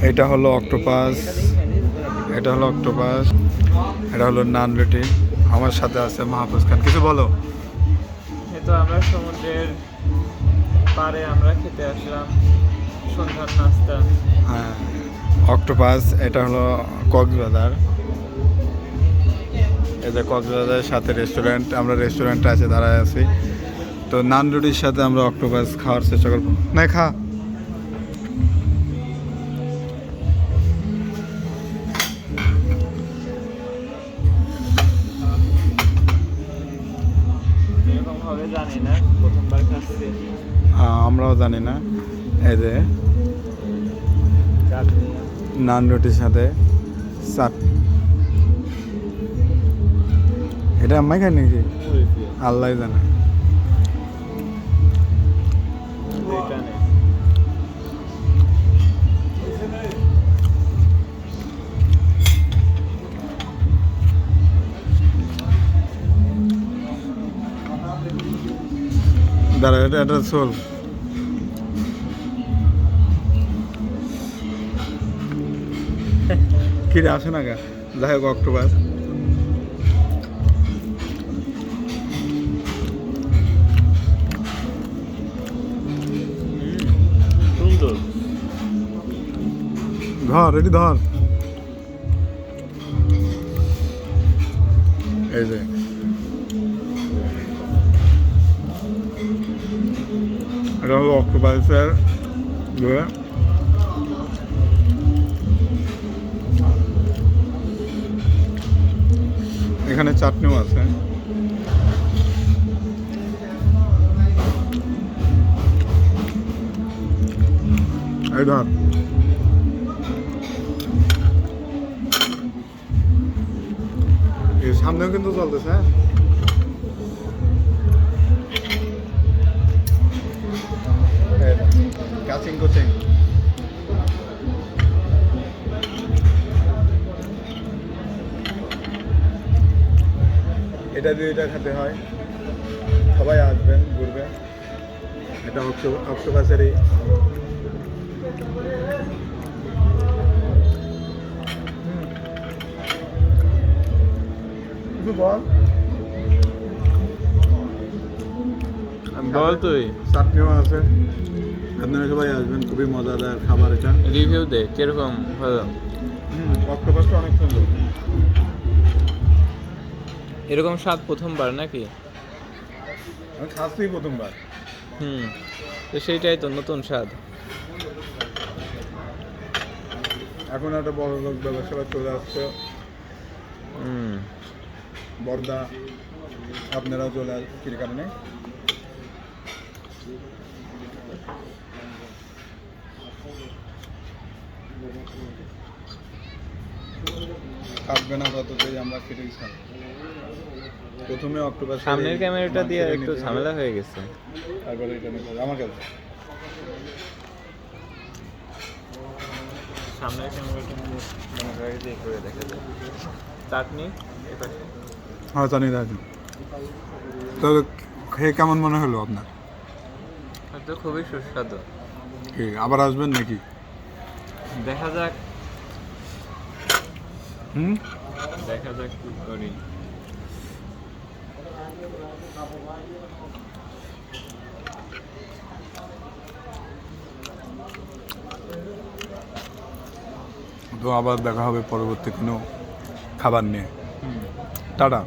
এটা হলো অক্টোপাস, এটা হলো অক্টোপাস, এটা হলো নান রুটি। আমার সাথে আছে মাহফুজ খান। কিছু বলো। তো আমরা সমুদ্রের পাড়ে আমরা খেতে আসলাম সন্ধ্যার নাস্তা। হ্যাঁ, অক্টোপাস। এটা হলো কক্সবাজার। এই যে কক্সবাজারের সাথে রেস্টুরেন্ট, আমরা রেস্টুরেন্টে আছে দাঁড়ায় আছি। তো নান রুটির সাথে আমরা অক্টোপাস খাওয়ার চেষ্টা করবো। না খা। এরকম হবে জানি না, প্রথমবার খাচ্ছি। আমরাও জানি না। এই যে চাটনি নান রুটির সাথে চাট, এটা আম্মাই খায় নাকি আল্লাহ জানে। এটা নেই। দাঁড়া, এটা এটা চল। কি রে আসে না গা। যাই হোক অক্টোপাস। সুন্দর। ধর এটি ধর। এই যে এটা হলো অক্টোপাসের ইয়ে। এখানে চাটনিও আছে। এই ধর। এর সামনেও কিন্তু চলতেছে। হ্যাঁ, কাচিং কোচিং। এটা দিয়ে এটা খেতে হয়। সবাই আসবেন, ঘুরবেন। এটা অক্টোপাসেরই। কিছু বল। বল তুই। চাটনিও আছে। আপনারা সবাই আসবেন, খুবই মজাদার খাবার এটা। রিভিউ দে কিরকম হলো। অক্টোপাসটা অনেক সুন্দর। এরকম স্বাদ প্রথমবার নাকি? আমি খাচ্ছি প্রথমবার। তো সেইটাই তো নতুন স্বাদ। এখন একটা বড় লোক ব্যবসা চলে আসছে। বর্দা, আপনারাও চলে আসবেন। কি কারণে কাটবে না কততেই আমরা কেটে খাই। প্রথমে অক্টোপাস সামনের ক্যামেরাটা দিয়ে একটু ঝামেলা হয়ে গেছে। তারপরে এটা নিতে হবে আমার কাছে। সামনের ক্যামেরাটা দিয়ে করে দেখা যায়। চাটনি এপাশে। হ্যাঁ, জানি দাদা। তো খেয়ে কেমন মনে হলো আপনার? হয়তো খুবই সুস্বাদু। কি আবার আসবেন নাকি? দেখা যাক। হুম, দেখা যাক কি করি। তো আবার দেখা হবে পরবর্তী কোনো খাবার নিয়ে। টাটা।